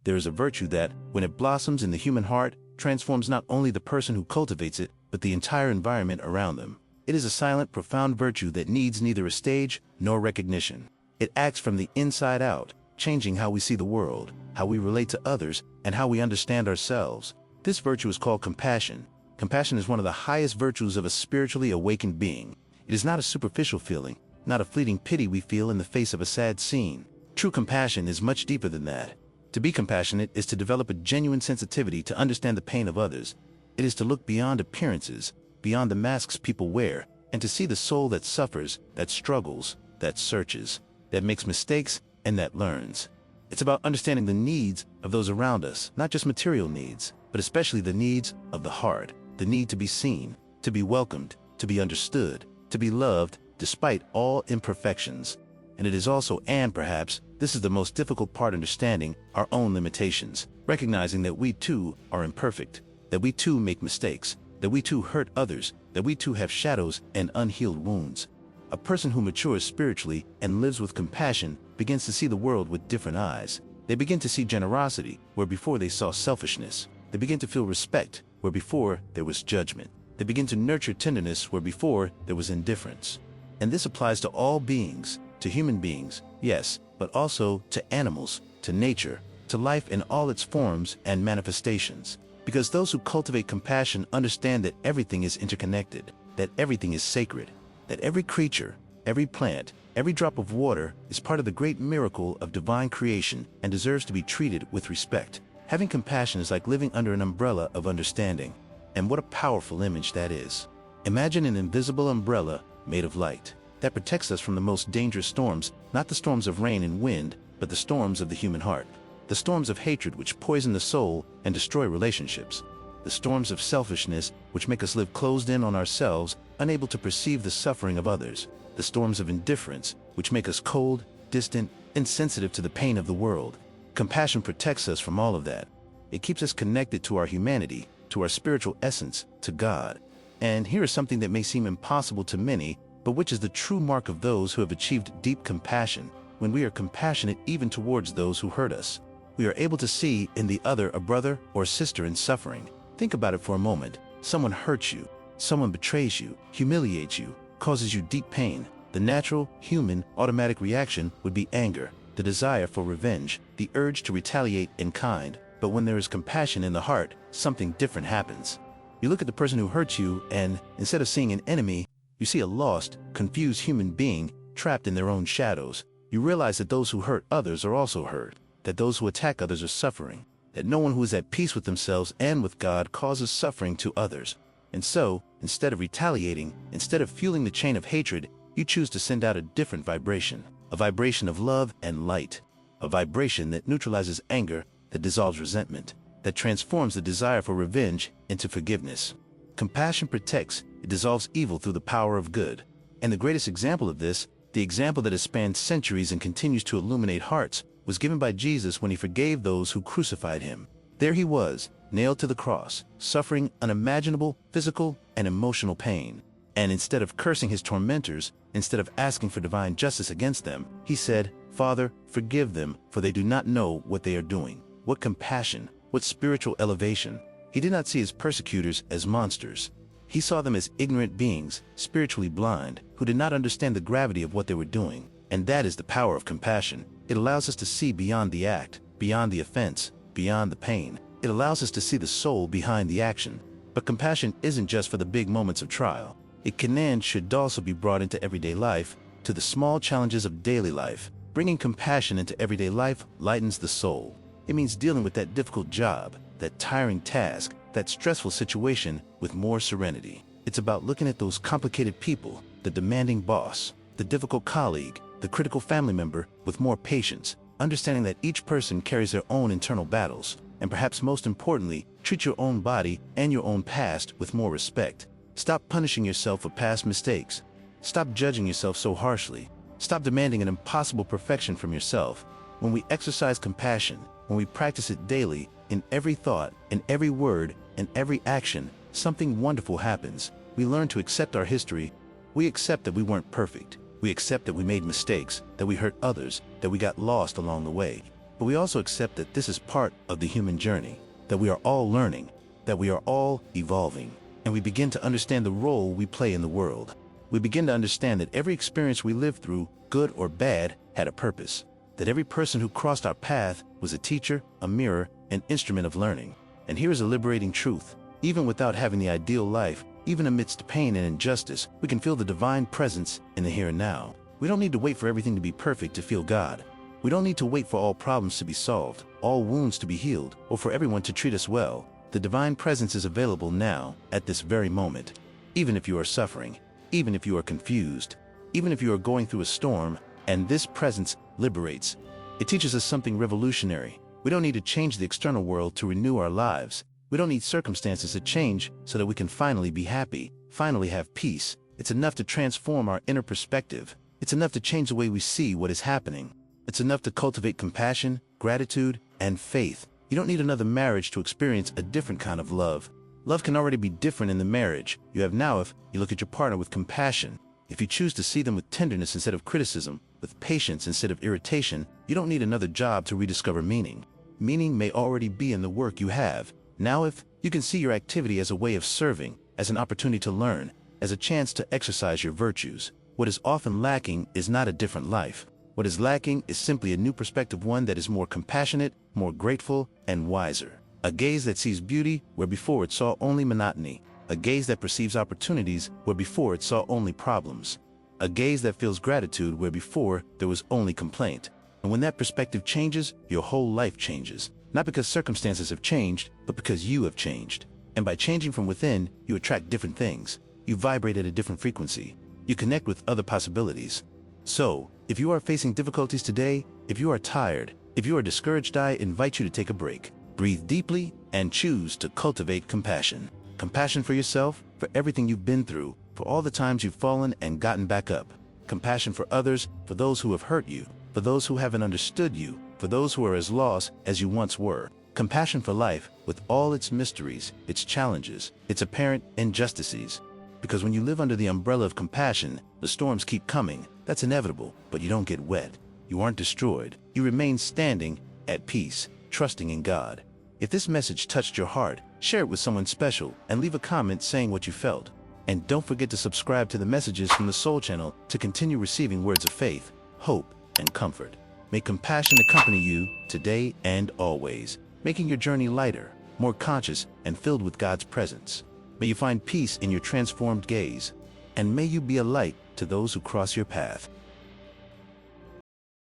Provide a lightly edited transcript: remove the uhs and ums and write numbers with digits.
there is a virtue that, when it blossoms in the human heart, transforms not only the person who cultivates it, but the entire environment around them. It is a silent, profound virtue that needs neither a stage nor recognition. It acts from the inside out, changing how we see the world, how we relate to others, and how we understand ourselves. This virtue is called compassion. Compassion is one of the highest virtues of a spiritually awakened being. It is not a superficial feeling, not a fleeting pity we feel in the face of a sad scene. True compassion is much deeper than that. To be compassionate is to develop a genuine sensitivity to understand the pain of others. It is to look beyond appearances, beyond the masks people wear, and to see the soul that suffers, that struggles, that searches, that makes mistakes, and that learns. It's about understanding the needs of those around us, not just material needs, but especially the needs of the heart, the need to be seen, to be welcomed, to be understood, to be loved, despite all imperfections. And it is also, and perhaps, this is the most difficult part, understanding our own limitations, recognizing that we too are imperfect, that we too make mistakes, that we too hurt others, that we too have shadows and unhealed wounds. A person who matures spiritually and lives with compassion begins to see the world with different eyes. They begin to see generosity where before they saw selfishness. They begin to feel respect where before there was judgment. They begin to nurture tenderness where before there was indifference. And this applies to all beings, to human beings, yes, but also to animals, to nature, to life in all its forms and manifestations. Because those who cultivate compassion understand that everything is interconnected, that everything is sacred, that every creature, every plant, every drop of water is part of the great miracle of divine creation and deserves to be treated with respect. Having compassion is like living under an umbrella of understanding. And what a powerful image that is. Imagine an invisible umbrella made of light that protects us from the most dangerous storms, not the storms of rain and wind, but the storms of the human heart. The storms of hatred which poison the soul and destroy relationships. The storms of selfishness which make us live closed in on ourselves, unable to perceive the suffering of others. The storms of indifference which make us cold, distant, insensitive to the pain of the world. Compassion protects us from all of that. It keeps us connected to our humanity, to our spiritual essence, to God. And here is something that may seem impossible to many, but which is the true mark of those who have achieved deep compassion. When we are compassionate even towards those who hurt us, we are able to see in the other a brother or sister in suffering. Think about it for a moment. Someone hurts you, someone betrays you, humiliates you, causes you deep pain. The natural, human, automatic reaction would be anger, the desire for revenge, the urge to retaliate in kind. But when there is compassion in the heart, something different happens. You look at the person who hurts you, and instead of seeing an enemy, you see a lost, confused human being trapped in their own shadows. You realize that those who hurt others are also hurt, that those who attack others are suffering, that no one who is at peace with themselves and with God causes suffering to others. And so, instead of retaliating, instead of fueling the chain of hatred, you choose to send out a different vibration, a vibration of love and light, a vibration that neutralizes anger, that dissolves resentment, that transforms the desire for revenge into forgiveness. Compassion protects, it dissolves evil through the power of good. And the greatest example of this, the example that has spanned centuries and continues to illuminate hearts, was given by Jesus when he forgave those who crucified him. There he was, nailed to the cross, suffering unimaginable physical and emotional pain. And instead of cursing his tormentors, instead of asking for divine justice against them, he said, "Father, forgive them, for they do not know what they are doing." What compassion, what spiritual elevation. He did not see his persecutors as monsters. He saw them as ignorant beings, spiritually blind, who did not understand the gravity of what they were doing. And that is the power of compassion. It allows us to see beyond the act, beyond the offense, beyond the pain. It allows us to see the soul behind the action. But compassion isn't just for the big moments of trial. It can and should also be brought into everyday life, to the small challenges of daily life. Bringing compassion into everyday life lightens the soul. It means dealing with that difficult job, that tiring task, that stressful situation with more serenity. It's about looking at those complicated people, the demanding boss, the difficult colleague, the critical family member with more patience, understanding that each person carries their own internal battles, and perhaps most importantly, treat your own body and your own past with more respect. Stop punishing yourself for past mistakes. Stop judging yourself so harshly. Stop demanding an impossible perfection from yourself. When we exercise compassion, when we practice it daily, in every thought, in every word, in every action, something wonderful happens. We learn to accept our history. We accept that we weren't perfect. We accept that we made mistakes, that we hurt others, that we got lost along the way. but we also accept that this is part of the human journey, that we are all learning, that we are all evolving, and we begin to understand the role we play in the world. We begin to understand that every experience we lived through, good or bad, had a purpose, that every person who crossed our path was a teacher, a mirror, an instrument of learning. And here is a liberating truth. Even without having the ideal life, even amidst pain and injustice, we can feel the divine presence in the here and now. We don't need to wait for everything to be perfect to feel God. We don't need to wait for all problems to be solved, all wounds to be healed, or for everyone to treat us well. The divine presence is available now, at this very moment. Even if you are suffering, even if you are confused, even if you are going through a storm, and this presence liberates. It teaches us something revolutionary. We don't need to change the external world to renew our lives. We don't need circumstances to change so that we can finally be happy, finally have peace. It's enough to transform our inner perspective. It's enough to change the way we see what is happening. It's enough to cultivate compassion, gratitude, and faith. You don't need another marriage to experience a different kind of love. Love can already be different in the marriage you have now if you look at your partner with compassion. If you choose to see them with tenderness instead of criticism, with patience instead of irritation, you don't need another job to rediscover meaning. Meaning may already be in the work you have. Now if you can see your activity as a way of serving, as an opportunity to learn, as a chance to exercise your virtues. What is often lacking is not a different life. What is lacking is simply a new perspective, one that is more compassionate, more grateful, and wiser. A gaze that sees beauty where before it saw only monotony. A gaze that perceives opportunities where before it saw only problems. A gaze that feels gratitude where before there was only complaint. And when that perspective changes, your whole life changes. Not because circumstances have changed, but because you have changed. And by changing from within, you attract different things. You vibrate at a different frequency. You connect with other possibilities. So, if you are facing difficulties today, if you are tired, if you are discouraged, I invite you to take a break. Breathe deeply and choose to cultivate compassion. Compassion for yourself, for everything you've been through, for all the times you've fallen and gotten back up. Compassion for others, for those who have hurt you, for those who haven't understood you, for those who are as lost as you once were. Compassion for life, with all its mysteries, its challenges, its apparent injustices. Because when you live under the umbrella of compassion, the storms keep coming. That's inevitable, but you don't get wet. You aren't destroyed. You remain standing, at peace, trusting in God. If this message touched your heart, share it with someone special and leave a comment saying what you felt. And don't forget to subscribe to the Messages from the Soul channel to continue receiving words of faith, hope, and comfort. May compassion accompany you today and always, making your journey lighter, more conscious, and filled with God's presence. May you find peace in your transformed gaze, and may you be a light to those who cross your path.